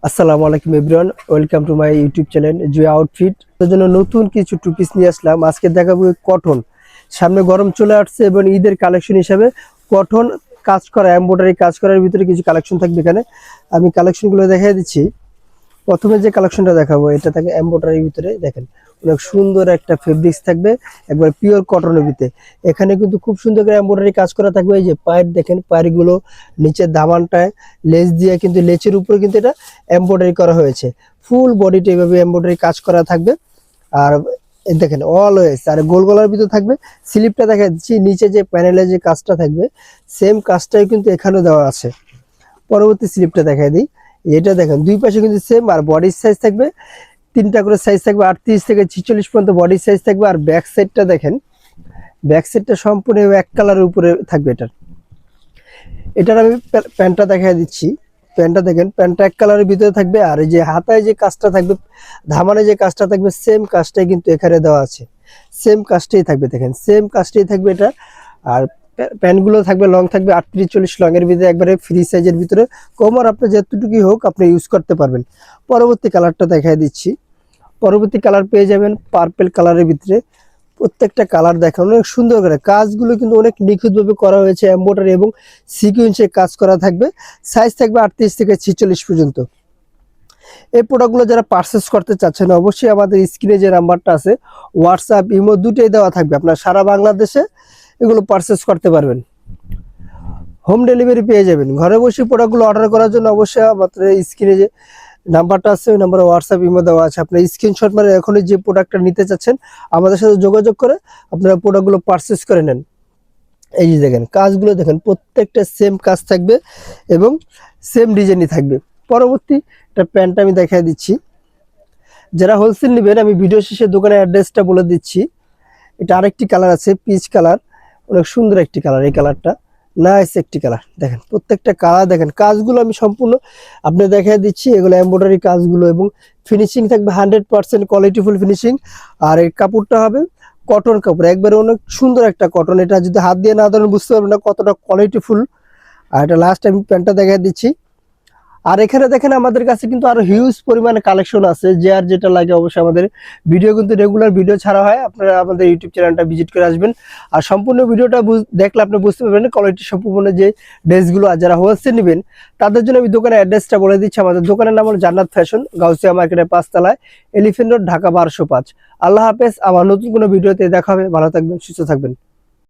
আসসালামু আলাইকুম everyone, welcome to my YouTube channel Joy outfit. এর জন্য নতুন কিছু টু পিস নিয়ে আসলাম। আজকে দেখাবো কটন। সামনে গরম চলে আসছে এবং ঈদের কালেকশন হিসাবে কটন কাজ করা, এমব্রয়ডারি কাজ করার ভিতরে কিছু কালেকশন থাকবে। এখানে আমি কালেকশনগুলো দেখিয়ে দিচ্ছি। প্রথমে যে কালেকশনটা দেখাবো এটা থাকে এমব্রয়ডারির ভিতরে। দেখেন অনেক সুন্দর একটা ফেব্রিক্স থাকবে, একবার পিওর কটনের ভিতরে। এখানে কিন্তু খুব সুন্দর করে এমব্রয়ডারি কাজ করা থাকবে। এই যে পায়ের দেখেন, পায়েরগুলো নিচের দামানটায় লেস দিয়ে, কিন্তু লেচের উপরে কিন্তু এটা এমব্রয়ডারি করা হয়েছে। ফুল বডিতে এইভাবে এমব্রয়ডারি কাজ করা থাকবে। আর এই দেখেন অলওয়েজ, আর গোল গলার ভিতরে থাকবে। স্লিপটা দেখা দিচ্ছি, নিচে যে প্যানেলে যে কাজটা থাকবে সেম কাজটাই কিন্তু এখানেও দেওয়া আছে। পরবর্তী স্লিপটা দেখাই দিই। এটা দেখেন দুই পাশে কিন্তু সেম, আর বডির সাইজ থাকবে তিনটা করে সাইজ থাকবে, 38 থেকে 46 পর্যন্ত বডির সাইজ থাকবে। আর ব্যাক সাইডটা দেখেন, ব্যাক সাইডটা সম্পূর্ণ এক কালারের উপরে থাকবে। এটার আমি প্যান্টটা দেখাই দিচ্ছি। প্যান্টটা দেখেন, প্যান্টটা এক কালারের ভিতরে থাকবে। আর এই যে হাতায় যে কাজটা থাকবে, ধামানে যে কাজটা থাকবে, সেম কাজটাই কিন্তু এখানে দেওয়া আছে। সেম কাজটাই থাকবে, দেখেন সেম কাজটাই থাকবে এটা। আর প্যান্টগুলো থাকবে লং, থাকবে 38-40 লং এর ভিতরে, একবারে ফ্রি সাইজের ভিতরে। কমর আপনার যতটুকুই হোক আপনি ইউজ করতে পারবেন। পরবর্তী কালারটা দেখাই দিচ্ছি। পরবর্তী কালার পেয়ে যাবেন পার্পল কালারের ভিতরে। প্রত্যেকটা কালার দেখেন অনেক সুন্দর করে, কাজগুলো কিন্তু অনেক নিখুঁতভাবে করা হয়েছে। এমব্রয়ডারি এবং সিকুয়েন্সে কাজ করা থাকবে। সাইজ থাকবে 38 থেকে 46 পর্যন্ত। এই প্রোডাক্টগুলো যারা পারচেস করতে চাচ্ছেন অবশ্যই আমাদের স্ক্রিনে যে নাম্বারটা আছে, হোয়াটসঅ্যাপ ইমো দুটোই দেওয়া থাকবে। আপনার সারা বাংলাদেশে এগুলো পারচেস করতে পারবেন। হোম ডেলিভারি পেয়ে যাবেন। ঘরে বসে প্রোডাক্টগুলো অর্ডার করার জন্য অবশ্যই আমাদের স্ক্রিনে যে নাম্বারটা আছে ওই নাম্বারে হোয়াটসঅ্যাপ ইমো দেওয়া আছে। আপনার স্ক্রিনশট মানে এখনই যে প্রোডাক্টটা নিতে চাচ্ছেন আমাদের সাথে যোগাযোগ করে আপনারা প্রোডাক্টগুলো পারচেস করে নেন। এই যে দেখেন কাজগুলো দেখেন, প্রত্যেকটা সেম কাজ থাকবে এবং সেম ডিজাইনই থাকবে। পরবর্তী একটা প্যান্ট আমি দেখাই দিচ্ছি। যারা হোলসেল নেবেন আমি ভিডিও শেষে দোকানের অ্যাড্রেসটা বলে দিচ্ছি। এটা আরেকটি কালার আছে, পিচ কালার, অনেক সুন্দর একটি কালার। এই কালারটা নাইস একটি কালার। দেখেন প্রত্যেকটা কালার দেখেন, কাজগুলো আমি সম্পূর্ণ আপনি দেখাই দিচ্ছি। এগুলো এমব্রয়ডারি কাজগুলো এবং ফিনিশিং থাকবে 100% কোয়ালিটিফুল ফিনিশিং। আর এই কাপড়টা হবে কটন কাপড়, একবারে অনেক সুন্দর একটা কটন। এটা যদি হাত দিয়ে না ধরেন বুঝতে পারবেন না কতটা কোয়ালিটিফুল। আর এটা লাস্ট আমি প্যান্টটা দেখাই দিচ্ছি। আর এখানে দেখেন আমাদের কাছে কিন্তু আরো হিউজ পরিমাণে কালেকশন আছে। যে আর যেটা লাগে অবশ্যই আমাদের ভিডিও কিন্তু রেগুলার ভিডিও ছাড়া হয়, আপনারা আমাদের ইউটিউব চ্যানেলটা ভিজিট করে আসবেন। আর সম্পূর্ণ ভিডিওটা দেখলে আপনি বুঝতে পারবেন কোয়ালিটি সম্পূর্ণ যে ড্রেসগুলো। আর যারা হোলসেল নেবেন তাদের জন্য আমি দোকানের অ্যাড্রেসটা বলে দিচ্ছি। আমাদের দোকানের নাম হলো জান্নাত ফ্যাশন, গাউসিয়া মার্কেটের 5 তলায়, এলিফ্যান্ট রোড, ঢাকা 1205। আল্লাহ হাফেজ। আবার নতুন কোনো ভিডিওতে দেখা হবে। ভালো থাকবেন, সুস্থ থাকবেন।